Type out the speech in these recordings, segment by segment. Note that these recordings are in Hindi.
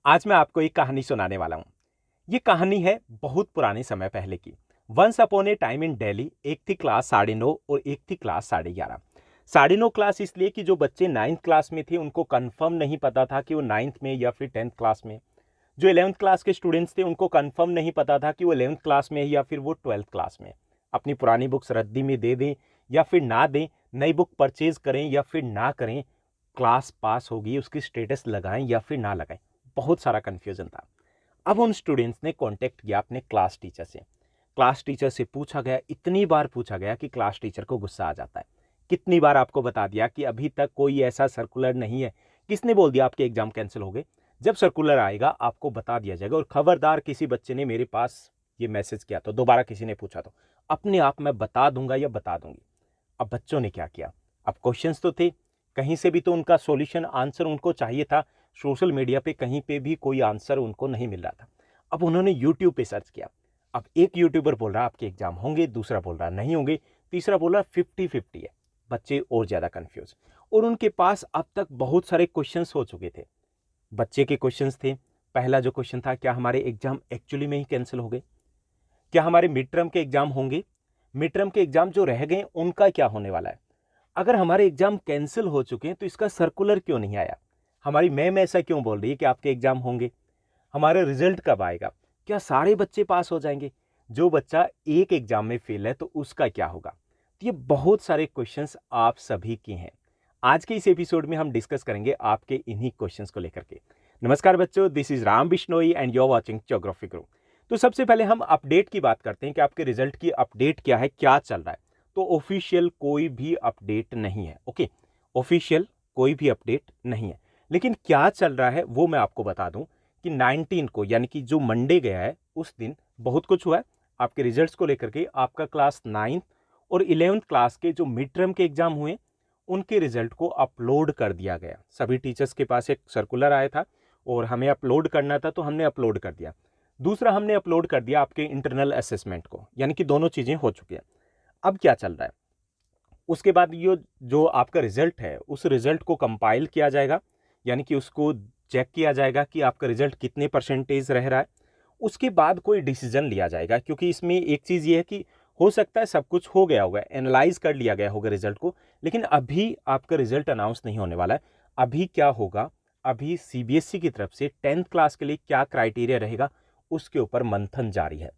आज मैं आपको एक कहानी सुनाने वाला हूँ। ये कहानी है बहुत पुराने समय पहले की। Once upon a time in Delhi एक थी क्लास 9:30 और एक थी क्लास 11:30। 9:30 क्लास इसलिए कि जो बच्चे 9th क्लास में थे उनको कंफर्म नहीं पता था कि वो 9th में या फिर 10th क्लास में। जो 11th क्लास के स्टूडेंट्स थे उनको कंफर्म नहीं पता था कि वो 11th क्लास में है या फिर वो 12th क्लास में। अपनी पुरानी बुक्स रद्दी में दे दें या फिर ना दें, नई बुक परचेज करें या फिर ना करें, क्लास पास होगी उसकी स्टेटस लगाएं या फिर ना लगाएं, बहुत सारा कन्फ्यूजन था। अब उन स्टूडेंट्स ने कांटेक्ट किया अपने क्लास टीचर से। क्लास टीचर से पूछा गया, इतनी बार पूछा गया कि क्लास टीचर को गुस्सा आ जाता है। कितनी बार आपको बता दिया कि अभी तक कोई ऐसा सर्कुलर नहीं है। किसने बोल दिया आपके एग्जाम कैंसिल हो गए? जब सर्कुलर आएगा आपको बता दिया जाएगा। और खबरदार किसी बच्चे ने मेरे पास ये मैसेज किया तो, दोबारा किसी ने पूछा तो अपने आप मैं बता दूंगा या बता दूंगी। अब बच्चों ने क्या किया? अब क्वेश्चंस तो थे, कहीं से भी तो उनका सॉल्यूशन आंसर उनको चाहिए था। सोशल मीडिया पे कहीं पे भी कोई आंसर उनको नहीं मिल रहा था। अब उन्होंने यूट्यूब पे सर्च किया। अब एक यूट्यूबर बोल रहा आपके एग्जाम होंगे, दूसरा बोल रहा नहीं होंगे, तीसरा बोल रहा 50-50 है। बच्चे और ज्यादा कंफ्यूज। और उनके पास अब तक बहुत सारे क्वेश्चंस हो चुके थे। बच्चे के क्वेश्चंस थे। पहला जो क्वेश्चन था, क्या हमारे एग्जाम एक्चुअली में ही कैंसिल हो गए? क्या हमारे मिड टर्म के एग्जाम होंगे? मिड टर्म के एग्जाम जो रह गए उनका क्या होने वाला है? अगर हमारे एग्जाम कैंसिल हो चुके हैं तो इसका सर्कुलर क्यों नहीं आया? हमारी मैम ऐसा क्यों बोल रही है कि आपके एग्जाम होंगे? हमारा रिजल्ट कब आएगा? क्या सारे बच्चे पास हो जाएंगे? जो बच्चा एक एग्जाम में फेल है तो उसका क्या होगा? तो ये बहुत सारे क्वेश्चंस आप सभी के हैं। आज के इस एपिसोड में हम डिस्कस करेंगे आपके इन्हीं क्वेश्चंस को लेकर के। नमस्कार बच्चों, this is Ram Bishnoi and you are watching geography group. तो सबसे पहले हम अपडेट की बात करते हैं कि आपके रिजल्ट की अपडेट क्या है, क्या चल रहा है। तो ऑफिशियल कोई भी अपडेट नहीं है। ओके, ऑफिशियल कोई भी अपडेट नहीं है। लेकिन क्या चल रहा है वो मैं आपको बता दूं कि 19 को, यानी कि जो मंडे गया है, उस दिन बहुत कुछ हुआ है आपके रिजल्ट्स को लेकर के। आपका क्लास 9th और 11th क्लास के जो मिड टर्म के एग्जाम हुए उनके रिजल्ट को अपलोड कर दिया गया। सभी टीचर्स के पास एक सर्कुलर आया था और हमें अपलोड करना था, तो हमने अपलोड कर दिया। दूसरा, हमने अपलोड कर दिया आपके इंटरनल असेसमेंट को, यानी कि दोनों चीजें हो चुकी हैं। अब क्या चल रहा है? उसके बाद ये जो आपका रिजल्ट है उस रिजल्ट को कंपाइल किया जाएगा, यानी कि उसको चेक किया जाएगा कि आपका रिजल्ट कितने परसेंटेज रह रहा है। उसके बाद कोई डिसीजन लिया जाएगा, क्योंकि इसमें एक चीज़ ये है कि हो सकता है सब कुछ हो गया होगा, एनालाइज कर लिया गया होगा रिजल्ट को, लेकिन अभी आपका रिजल्ट अनाउंस नहीं होने वाला है। अभी क्या होगा? अभी सीबीएसई की तरफ से 10th क्लास के लिए क्या क्राइटेरिया रहेगा उसके ऊपर मंथन जारी है।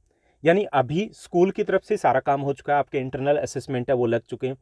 यानी अभी स्कूल की तरफ से सारा काम हो चुका है, आपके इंटरनल असेसमेंट है वो लग चुके हैं,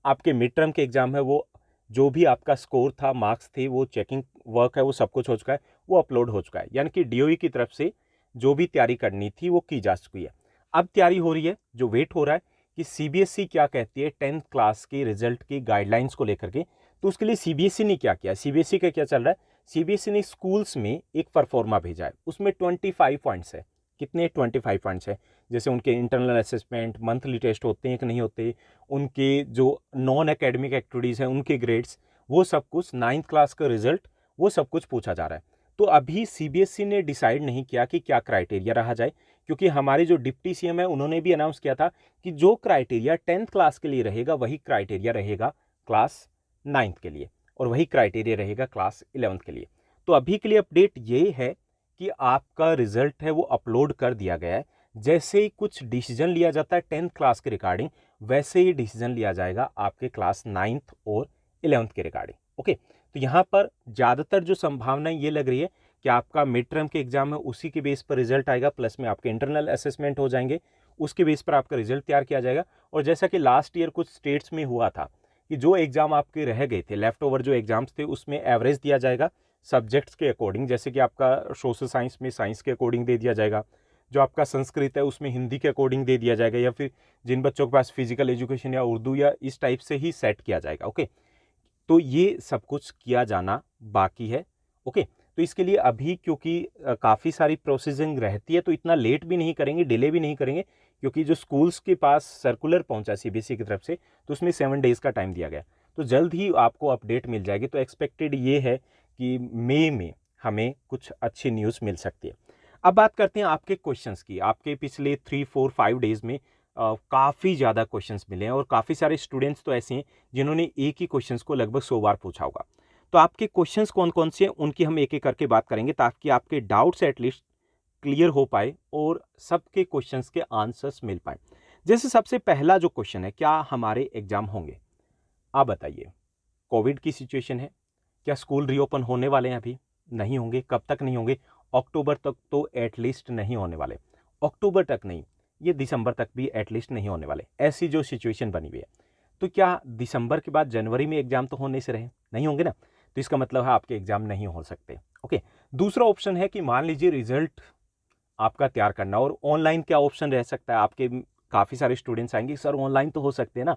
आपके मिड टर्म के एग्जाम है वो जो भी आपका स्कोर था, मार्क्स थे, वो चेकिंग वर्क है वो सब कुछ हो चुका है, वो अपलोड हो चुका है। यानी कि डीओई की तरफ से जो भी तैयारी करनी थी वो की जा चुकी है। अब तैयारी हो रही है, जो वेट हो रहा है कि सीबीएसई क्या कहती है 10th क्लास के रिजल्ट की गाइडलाइंस को लेकर के। तो उसके लिए सीबीएसई ने क्या किया, सीबीएसई का क्या चल रहा है, सीबीएसई ने स्कूल्स में एक परफॉर्मा भेजा है। उसमें 25 पॉइंट्स है। कितने? 25 पॉइंट्स है। जैसे उनके इंटरनल असेसमेंट, मंथली टेस्ट होते हैं कि नहीं होते, उनके जो नॉन एकेडमिक एक्टिविटीज़ हैं उनके ग्रेड्स, वो सब कुछ, 9th क्लास का रिजल्ट, वो सब कुछ पूछा जा रहा है। तो अभी सीबीएसई ने डिसाइड नहीं किया कि क्या क्राइटेरिया रहा जाए, क्योंकि हमारे जो डिप्टी सीएम है उन्होंने भी अनाउंस किया था कि जो क्राइटेरिया 10th क्लास के लिए रहेगा वही क्राइटेरिया रहेगा क्लास 9th के लिए, और वही क्राइटेरिया रहेगा क्लास 11th के लिए। तो अभी के लिए अपडेट ये है कि आपका रिजल्ट है वो अपलोड कर दिया गया है। जैसे ही कुछ डिसीजन लिया जाता है 10th क्लास के रिगार्डिंग, वैसे ही डिसीजन लिया जाएगा आपके क्लास 9th और 11th के रिगार्डिंग। ओके, तो यहाँ पर ज़्यादातर जो संभावना ये लग रही है कि आपका मिड टर्म के एग्जाम है उसी के बेस पर रिजल्ट आएगा, प्लस में आपके इंटरनल असेसमेंट हो जाएंगे, उसके बेस पर आपका रिजल्ट तैयार किया जाएगा। और जैसा कि लास्ट ईयर कुछ स्टेट्स में हुआ था कि जो एग्जाम आपके रह गए थे, लेफ्ट ओवर जो एग्जाम्स थे, उसमें एवरेज दिया जाएगा सब्जेक्ट्स के अकॉर्डिंग। जैसे कि आपका सोशल साइंस में साइंस के अकॉर्डिंग दे दिया जाएगा, जो आपका संस्कृत है उसमें हिंदी के अकॉर्डिंग दे दिया जाएगा, या फिर जिन बच्चों के पास फिजिकल एजुकेशन या उर्दू या इस टाइप से ही सेट किया जाएगा। ओके, तो ये सब कुछ किया जाना बाकी है। ओके, तो इसके लिए अभी क्योंकि काफ़ी सारी प्रोसेसिंग रहती है, तो इतना लेट भी नहीं करेंगे, डिले भी नहीं करेंगे, क्योंकि जो स्कूल्स के पास सर्कुलर पहुंचा सीबीएसई की तरफ से, तो उसमें 7 डेज़ का टाइम दिया गया। तो जल्द ही आपको अपडेट मिल जाएगी। तो एक्सपेक्टेड ये है कि मई में हमें कुछ अच्छी न्यूज़ मिल सकती है। अब बात करते हैं आपके क्वेश्चंस की। आपके पिछले 3-4-5 डेज़ में काफ़ी ज़्यादा क्वेश्चंस मिले हैं, और काफ़ी सारे स्टूडेंट्स तो ऐसे हैं जिन्होंने एक ही क्वेश्चंस को लगभग 100 बार पूछा होगा। तो आपके क्वेश्चंस कौन कौन से हैं उनकी हम एक एक करके बात करेंगे, ताकि आपके डाउट्स एटलीस्ट क्लियर हो पाए और सबके क्वेश्चंस के आंसर्स मिल पाए। जैसे सबसे पहला जो क्वेश्चन है, क्या हमारे एग्जाम होंगे? आप बताइए, कोविड की सिचुएशन है, क्या स्कूल रीओपन होने वाले हैं? अभी नहीं होंगे। कब तक नहीं होंगे? अक्टूबर तक तो एटलीस्ट नहीं होने वाले। अक्टूबर तक नहीं, ये दिसंबर तक भी एटलीस्ट नहीं होने वाले, ऐसी जो सिचुएशन बनी हुई है। तो क्या दिसंबर के बाद जनवरी में एग्जाम तो होने से रहे? नहीं होंगे ना। तो इसका मतलब है आपके एग्जाम नहीं हो सकते। ओके, दूसरा ऑप्शन है कि मान लीजिए रिजल्ट आपका तैयार करना, और ऑनलाइन क्या ऑप्शन रह सकता है? आपके काफ़ी सारे स्टूडेंट्स आएंगे, सर ऑनलाइन तो हो सकते हैं ना।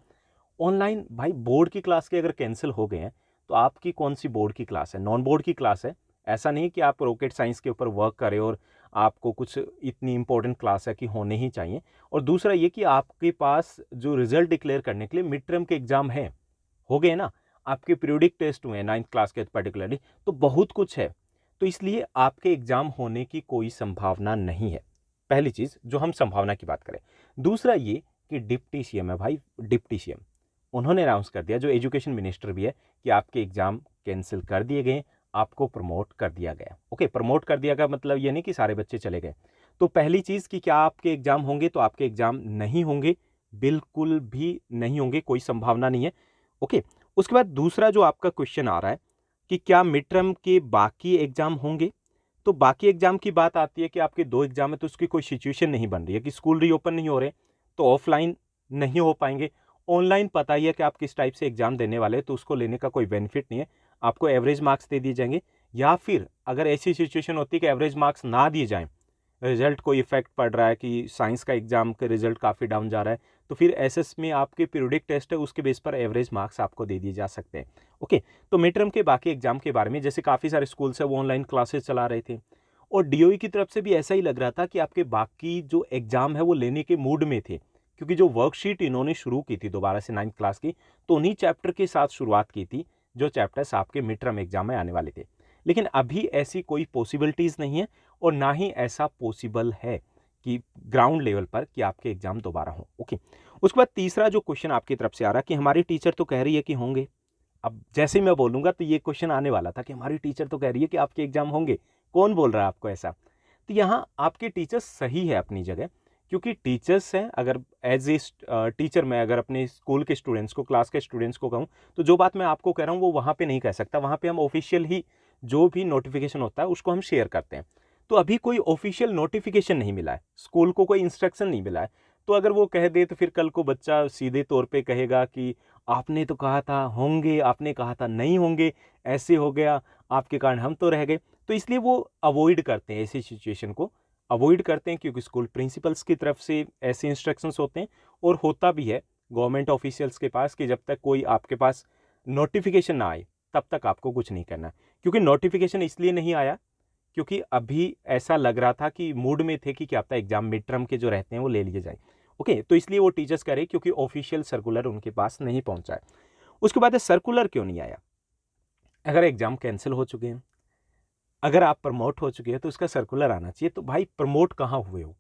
ऑनलाइन भाई बोर्ड की क्लास के अगर कैंसिल हो गए हैं तो आपकी कौन सी बोर्ड की क्लास है? नॉन बोर्ड की क्लास है। ऐसा नहीं कि आप रॉकेट साइंस के ऊपर वर्क करें और आपको कुछ इतनी इंपॉर्टेंट क्लास है कि होने ही चाहिए। और दूसरा ये कि आपके पास जो रिजल्ट डिक्लेयर करने के लिए मिड टर्म के एग्जाम हैं, हो गए ना, आपके पीरियोडिक टेस्ट हुए हैं 9th क्लास के पर्टिकुलरली, तो बहुत कुछ है। तो इसलिए आपके एग्जाम होने की कोई संभावना नहीं है, पहली चीज़ जो हम संभावना की बात करें। दूसरा ये कि डिप्टी सीएम है भाई, डिप्टी सीएम उन्होंने अनाउंस कर दिया, जो एजुकेशन मिनिस्टर भी है, कि आपके एग्जाम कैंसिल कर दिए गए, आपको प्रमोट कर दिया गया। ओके, प्रमोट कर दिया गया मतलब ये नहीं कि सारे बच्चे चले गए। तो पहली चीज़ कि क्या आपके एग्जाम होंगे? तो आपके एग्जाम नहीं होंगे, बिल्कुल भी नहीं होंगे, कोई संभावना नहीं है। ओके, उसके बाद दूसरा जो आपका क्वेश्चन आ रहा है कि क्या मिड टर्म के बाकी एग्जाम होंगे? तो बाकी एग्जाम की बात आती है कि आपके 2 एग्जाम है, तो उसकी कोई सिचुएशन नहीं बन रही है कि स्कूल रीओपन नहीं हो रहे, तो ऑफलाइन नहीं हो पाएंगे। ऑनलाइन पता ही है कि आप किस टाइप से एग्जाम देने वाले हैं, तो उसको लेने का कोई बेनिफिट नहीं है। आपको एवरेज मार्क्स दे दिए जाएंगे, या फिर अगर ऐसी सिचुएशन होती है कि एवरेज मार्क्स ना दिए जाएं, रिजल्ट कोई इफेक्ट पड़ रहा है कि साइंस का एग्जाम का रिजल्ट काफ़ी डाउन जा रहा है, तो फिर एसएस में आपके पीरियोडिक टेस्ट है, उसके बेस पर एवरेज मार्क्स आपको दे दिए जा सकते हैं। ओके, तो मिड टर्म के बाकी एग्जाम के बारे में, जैसे काफ़ी सारे स्कूल्स है वो ऑनलाइन क्लासेस चला रहे थे, और डीओई की तरफ से भी ऐसा ही लग रहा था कि आपके बाकी जो एग्जाम है वो लेने के मूड में थे, क्योंकि जो वर्कशीट इन्होंने शुरू की थी दोबारा से 9th क्लास की, तो उन्हीं चैप्टर के साथ शुरुआत की थी जो चैप्टर्स आपके मिड टर्म एग्जाम में आने वाले थे। लेकिन अभी ऐसी कोई पॉसिबिलिटीज़ नहीं है, और ना ही ऐसा पॉसिबल है कि ग्राउंड लेवल पर कि आपके एग्जाम दोबारा हों। ओके, उसके बाद तीसरा जो क्वेश्चन आपकी तरफ से आ रहा है कि हमारी टीचर तो कह रही है कि होंगे। अब जैसे ही मैं बोलूंगा तो ये क्वेश्चन आने वाला था कि हमारी टीचर तो कह रही है कि आपके एग्जाम होंगे। कौन बोल रहा है आपको ऐसा? तो यहाँ आपके टीचर्स सही है अपनी जगह, क्योंकि टीचर्स हैं। अगर एज ए टीचर मैं अगर अपने स्कूल के स्टूडेंट्स को, क्लास के स्टूडेंट्स को कहूँ, तो जो बात मैं आपको कह रहा हूँ वो वहाँ पे नहीं कह सकता। वहाँ पे हम ऑफिशियल ही जो भी नोटिफिकेशन होता है उसको हम शेयर करते हैं। तो अभी कोई ऑफिशियल नोटिफिकेशन नहीं मिला है, स्कूल को कोई इंस्ट्रक्शन नहीं मिला है। तो अगर वो कह दे तो फिर कल को बच्चा सीधे तौर पे कहेगा कि आपने तो कहा था होंगे, आपने कहा था नहीं होंगे, ऐसे हो गया, आपके कारण हम तो रह गए। तो इसलिए वो अवॉइड करते हैं, ऐसी सिचुएशन को अवॉइड करते हैं, क्योंकि स्कूल प्रिंसिपल्स की तरफ से ऐसे इंस्ट्रक्शंस होते हैं, और होता भी है गवर्नमेंट ऑफिशियल्स के पास कि जब तक कोई आपके पास नोटिफिकेशन ना आए तब तक आपको कुछ नहीं करना। क्योंकि नोटिफिकेशन इसलिए नहीं आया क्योंकि अभी ऐसा लग रहा था कि मूड में थे कि क्या पता एग्जाम मिड टर्म के जो रहते हैं वो ले लिए जाए। ओके, तो इसलिए वो टीचर्स करे, क्योंकि ऑफिशियल सर्कुलर उनके पास नहीं पहुंचा है। उसके बाद सर्कुलर क्यों नहीं आया? अगर एग्जाम कैंसिल हो चुके हैं, अगर आप प्रमोट हो चुके हैं, तो उसका सर्कुलर आना चाहिए। तो भाई प्रमोट कहाँ हुए हो?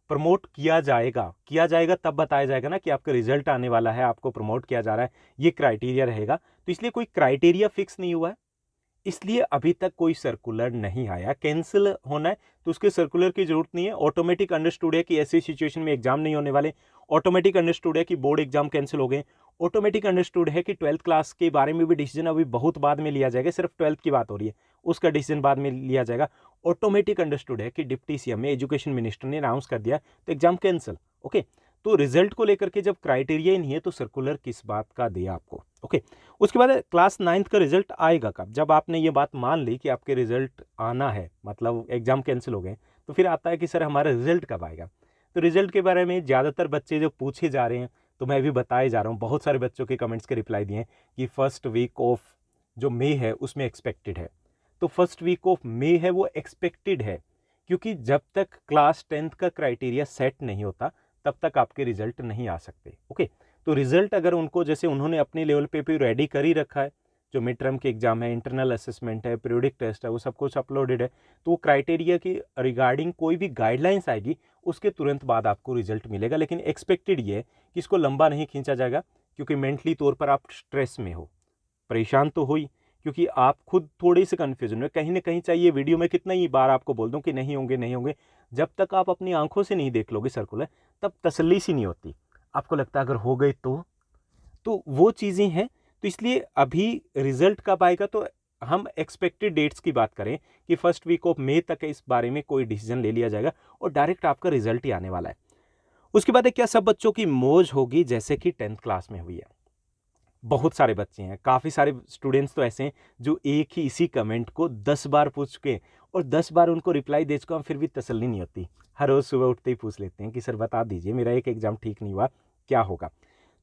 प्रमोट किया जाएगा तब बताया जाएगा ना कि आपका रिजल्ट आने वाला है, आपको प्रमोट किया जा रहा है, ये क्राइटेरिया रहेगा। तो इसलिए कोई क्राइटेरिया फिक्स नहीं हुआ है, इसलिए अभी तक कोई सर्कुलर नहीं आया। कैंसिल होना है तो उसके सर्कुलर की जरूरत नहीं है। ऑटोमेटिक अंडरस्टूड है कि ऐसी सिचुएशन में एग्जाम नहीं होने वाले। ऑटोमेटिक अंडरस्टूड है कि बोर्ड एग्जाम कैंसिल हो गए। ऑटोमेटिक अंडरस्टूड है कि 12th क्लास के बारे में भी डिसीजन अभी बहुत बाद में लिया जाएगा, सिर्फ 12th की बात हो रही है, उसका डिसीजन बाद में लिया जाएगा। ऑटोमेटिक अंडरस्टूड है कि डिप्टी सीएम में एजुकेशन मिनिस्टर ने अनाउंस कर दिया तो एग्जाम कैंसिल। ओके, तो रिजल्ट को लेकर के जब क्राइटेरिया ही नहीं है तो सर्कुलर किस बात का दिया आपको? ओके, उसके बाद क्लास 9th का रिजल्ट आएगा कब? जब आपने ये बात मान ली कि आपके रिजल्ट आना है, मतलब एग्जाम कैंसिल हो गए, तो फिर आता है कि सर हमारा रिजल्ट कब आएगा? तो रिजल्ट के बारे में ज़्यादातर बच्चे जो पूछे जा रहे हैं, तो मैं भी बताए जा रहा हूँ, बहुत सारे बच्चों के कमेंट्स के रिप्लाई दिए हैं कि फर्स्ट वीक ऑफ जो मई है उसमें एक्सपेक्टेड है। तो फर्स्ट वीक ऑफ मई है वो एक्सपेक्टेड है, क्योंकि जब तक क्लास 10th का क्राइटेरिया सेट नहीं होता तब तक आपके रिजल्ट नहीं आ सकते। ओके, तो रिजल्ट अगर उनको, जैसे उन्होंने अपने लेवल पे भी रेडी कर ही रखा है, जो मिड टर्म के एग्जाम है, इंटरनल असेसमेंट है, पीरियोडिक टेस्ट है, वो सब कुछ अपलोडेड है, तो वो क्राइटेरिया की रिगार्डिंग कोई भी गाइडलाइंस आएगी उसके तुरंत बाद आपको रिजल्ट मिलेगा। लेकिन एक्सपेक्टेड ये है कि इसको लंबा नहीं खींचा जाएगा, क्योंकि मेंटली तौर पर आप स्ट्रेस में हो, परेशान तो हो ही, क्योंकि आप खुद थोड़े से कन्फ्यूजन में कहीं ना कहीं, चाहिए वीडियो में कितना ही बार आपको बोल दूं कि नहीं होंगे नहीं होंगे, जब तक आप अपनी आंखों से नहीं देख लोगे सर्कुलर, तब तसल्ली सी नहीं होती। आपको लगता है अगर हो गए तो वो चीज़ें हैं। तो इसलिए अभी रिजल्ट कब आएगा, तो हम एक्सपेक्टेड डेट्स की बात करें कि फर्स्ट वीक ऑफ मई तक इस बारे में कोई डिसीजन ले लिया जाएगा और डायरेक्ट आपका रिजल्ट ही आने वाला है। उसके बाद क्या सब बच्चों की मौज होगी जैसे कि 10th क्लास में हुई है? बहुत सारे बच्चे हैं, काफ़ी सारे स्टूडेंट्स तो ऐसे हैं जो एक ही इसी कमेंट को 10 बार पूछ चुके और 10 बार उनको रिप्लाई दे चुका हूं, फिर भी तसल्ली नहीं होती। हर रोज़ सुबह उठते ही पूछ लेते हैं कि सर बता दीजिए, मेरा एक एग्ज़ाम ठीक नहीं हुआ, क्या होगा?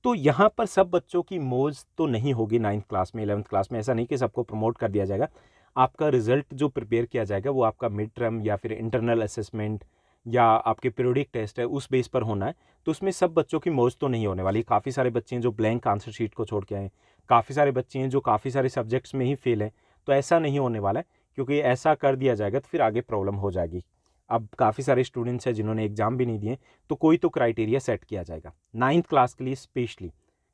तो यहाँ पर सब बच्चों की मौज तो नहीं होगी 9th क्लास में, 11th क्लास में। ऐसा नहीं कि सबको प्रमोट कर दिया जाएगा। आपका रिजल्ट जो प्रिपेयर किया जाएगा वो आपका मिड टर्म या फिर इंटरनल असेसमेंट या आपके पीरियोडिक टेस्ट है, उस बेस पर होना है। तो उसमें सब बच्चों की मौज तो नहीं होने वाली। काफ़ी सारे बच्चे हैं जो ब्लैंक आंसर शीट को छोड़ के आए, काफ़ी सारे बच्चे हैं जो काफ़ी सारे सब्जेक्ट्स में ही फेल हैं। तो ऐसा नहीं होने वाला है, क्योंकि ऐसा कर दिया जाएगा तो फिर आगे प्रॉब्लम हो जाएगी। अब काफ़ी सारे स्टूडेंट्स हैं जिन्होंने एग्ज़ाम भी नहीं दिए, तो कोई तो क्राइटेरिया सेट किया जाएगा 9th क्लास के लिए स्पेशली,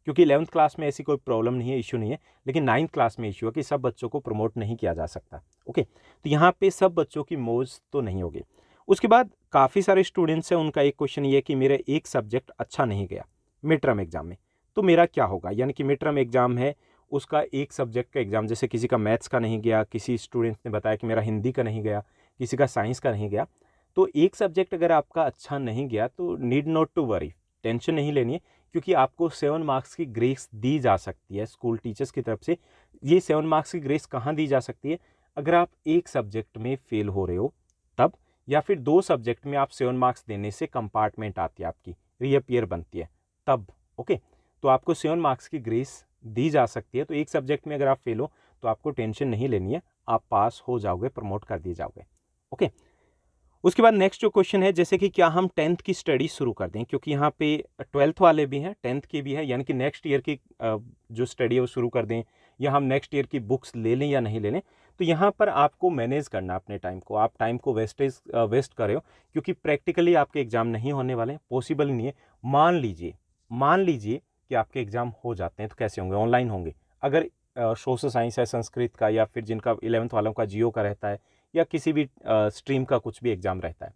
क्योंकि 11th क्लास में ऐसी कोई प्रॉब्लम नहीं है, इशू नहीं है, लेकिन 9th क्लास में इशू है कि सब बच्चों को प्रमोट नहीं किया जा सकता। ओके, तो यहाँ पे सब बच्चों की मौज तो नहीं होगी। उसके बाद काफ़ी सारे स्टूडेंट्स हैं, उनका एक क्वेश्चन ये है कि मेरा एक सब्जेक्ट अच्छा नहीं गया मिड टर्म एग्जाम में, तो मेरा क्या होगा? यानी कि मिड टर्म एग्जाम है, उसका एक सब्जेक्ट का एग्जाम, जैसे किसी का मैथ्स का नहीं गया, किसी स्टूडेंट ने बताया कि मेरा हिंदी का नहीं गया, किसी का साइंस का नहीं गया। तो एक सब्जेक्ट अगर आपका अच्छा नहीं गया तो need not to worry, tension नहीं लेनी है, क्योंकि आपको 7 मार्क्स की ग्रेस दी जा सकती है स्कूल टीचर्स की तरफ से। ये 7 मार्क्स की ग्रेस कहाँ दी जा सकती है? अगर आप एक सब्जेक्ट में फेल हो रहे हो तब, या फिर 2 सब्जेक्ट में आप 7 मार्क्स देने से कंपार्टमेंट आती है आपकी, रीअपीयर बनती है तब। ओके, तो आपको 7 मार्क्स की ग्रेस दी जा सकती है। तो एक सब्जेक्ट में अगर आप फेल हो तो आपको टेंशन नहीं लेनी है, आप पास हो जाओगे, प्रमोट कर दिए जाओगे। ओके, उसके बाद नेक्स्ट जो क्वेश्चन है, जैसे कि क्या हम 10th की स्टडी शुरू कर दें, क्योंकि यहाँ पे 12th वाले भी हैं, 10th के भी हैं, यानी कि नेक्स्ट ईयर की जो स्टडी है वो शुरू कर दें, या हम नेक्स्ट ईयर की बुक्स ले लें या नहीं ले लें। तो यहाँ पर आपको मैनेज करना अपने टाइम को, आप टाइम को वेस्ट कर रहे हो, क्योंकि प्रैक्टिकली आपके एग्जाम नहीं होने वाले, पॉसिबल नहीं है। मान लीजिए कि आपके एग्जाम हो जाते हैं, तो कैसे होंगे? ऑनलाइन होंगे। अगर सोशल साइंस है, संस्कृत का, या फिर जिनका 11th वालों का जियो का रहता है, या किसी भी स्ट्रीम का कुछ भी एग्जाम रहता है,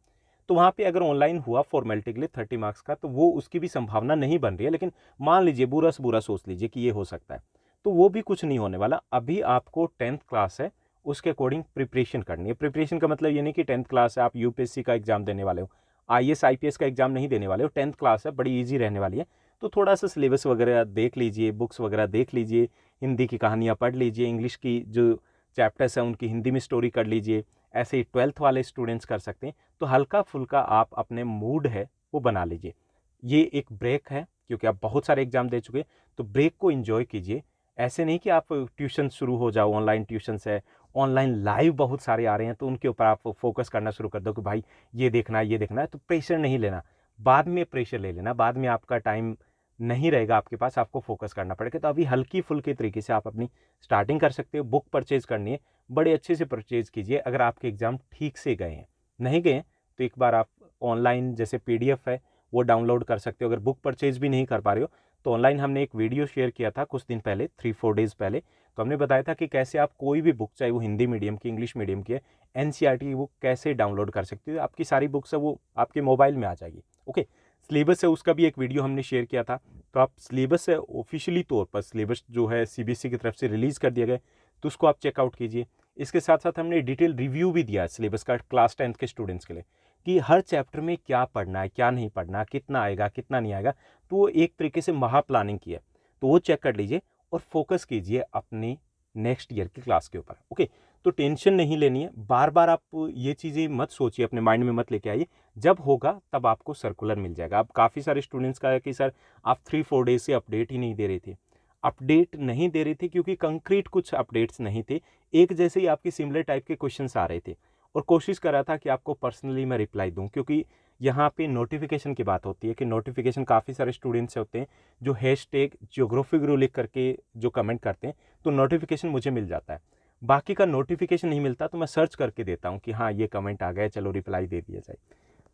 तो वहाँ पे अगर ऑनलाइन हुआ फॉर्मेलिटी के लिए 30 मार्क्स का, तो वो उसकी भी संभावना नहीं बन रही है, लेकिन मान लीजिए, बुरा से बुरा सोच लीजिए कि ये हो सकता है, तो वो भी कुछ नहीं होने वाला। अभी आपको 10th क्लास है, उसके अकॉर्डिंग प्रिपरेशन करनी है। प्रिपरेशन का मतलब ये नहीं कि 10th क्लास है आप यूपीएससी का एग्जाम देने वाले हो, आईएएस आईपीएस का एग्जाम नहीं देने वाले हो, 10th क्लास है, बड़ी ईजी रहने वाली है। तो थोड़ा सा सिलेबस वगैरह देख लीजिए, बुक्स वगैरह देख लीजिए, हिंदी की कहानियाँ पढ़ लीजिए, इंग्लिश की जो चैप्टर्स हैं उनकी हिंदी में स्टोरी कर लीजिए। ऐसे ही 12th वाले स्टूडेंट्स कर सकते हैं। तो हल्का फुल्का आप अपने मूड है वो बना लीजिए। ये एक ब्रेक है, क्योंकि आप बहुत सारे एग्जाम दे चुके, तो ब्रेक को एंजॉय कीजिए। ऐसे नहीं कि आप ट्यूशन शुरू हो जाओ, ऑनलाइन ट्यूशन्स है, ऑनलाइन लाइव बहुत सारे आ रहे हैं, तो उनके ऊपर आप फोकस करना शुरू कर दो कि भाई ये देखना है, ये देखना है। तो प्रेशर नहीं लेना, बाद में प्रेशर ले लेना, बाद में आपका टाइम नहीं रहेगा आपके पास, आपको फोकस करना पड़ेगा। तो अभी हल्की फुल्की तरीके से आप अपनी स्टार्टिंग कर सकते हो। बुक परचेज करनी है, बड़े अच्छे से परचेज कीजिए। अगर आपके एग्ज़ाम ठीक से गए हैं, नहीं गए तो एक बार आप ऑनलाइन जैसे पीडीएफ है वो डाउनलोड कर सकते हो। अगर बुक परचेज भी नहीं कर पा रहे हो तो ऑनलाइन हमने एक वीडियो शेयर किया था कुछ दिन पहले, 3-4 डेज़ पहले। तो हमने बताया था कि कैसे आप कोई भी बुक, चाहे वो हिंदी मीडियम की, इंग्लिश मीडियम की है, एनसीईआरटी की बुक कैसे डाउनलोड कर सकते हो। आपकी सारी बुक्स है वो आपके मोबाइल में आ जाएगी। ओके, सिलेबस है उसका भी एक वीडियो हमने शेयर किया था। तो आप सिलेबस है ऑफिशियली तौर पर, सिलेबस जो है सीबीएसई की तरफ से रिलीज़ कर दिया गया, तो उसको आप चेकआउट कीजिए। इसके साथ साथ हमने डिटेल रिव्यू भी दिया है सिलेबस का क्लास 10th के स्टूडेंट्स के लिए, कि हर चैप्टर में क्या पढ़ना है, क्या नहीं पढ़ना, कितना आएगा, कितना नहीं आएगा। तो वो एक तरीके से महा प्लानिंग की है, तो वो चेक कर लीजिए और फोकस कीजिए अपनी नेक्स्ट ईयर की क्लास के ऊपर। ओके, तो टेंशन नहीं लेनी है। बार बार आप ये चीज़ें मत सोचिए, अपने माइंड में मत लेके आइए। जब होगा तब आपको सर्कुलर मिल जाएगा। अब काफ़ी सारे स्टूडेंट्स का है कि सर आप 3-4 डेज से अपडेट ही नहीं दे रहे थे। अपडेट नहीं दे रहे थे क्योंकि कंक्रीट कुछ अपडेट्स नहीं थे, एक जैसे ही आपके सिमिलर टाइप के क्वेश्चंस आ रहे थे, और कोशिश कर रहा था कि आपको पर्सनली मैं रिप्लाई दूं, क्योंकि यहाँ पे नोटिफिकेशन की बात होती है कि नोटिफिकेशन काफ़ी सारे स्टूडेंट्स होते हैं जो हैशटैग ज्योग्राफी गुरु लिख करके जो कमेंट करते हैं, तो नोटिफिकेशन मुझे मिल जाता है। बाकी का नोटिफिकेशन नहीं मिलता, तो मैं सर्च करके देता हूँ कि हाँ ये कमेंट आ गया, चलो रिप्लाई दे दिया जाए।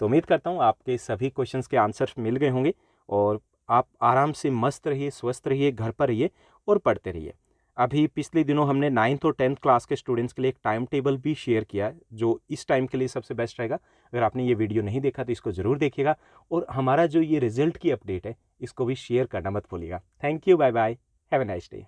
तो उम्मीद करता हूँ आपके सभी क्वेश्चंस के आंसर्स मिल गए होंगे, और आप आराम से मस्त रहिए, स्वस्थ रहिए, घर पर रहिए और पढ़ते रहिए। अभी पिछले दिनों हमने 9th और 10th क्लास के स्टूडेंट्स के लिए एक टाइम टेबल भी शेयर किया है, जो इस टाइम के लिए सबसे बेस्ट रहेगा। अगर आपने ये वीडियो नहीं देखा तो इसको ज़रूर देखिएगा, और हमारा जो ये रिजल्ट की अपडेट है इसको भी शेयर करना मत भूलिएगा। Thank you, bye bye, have a nice day.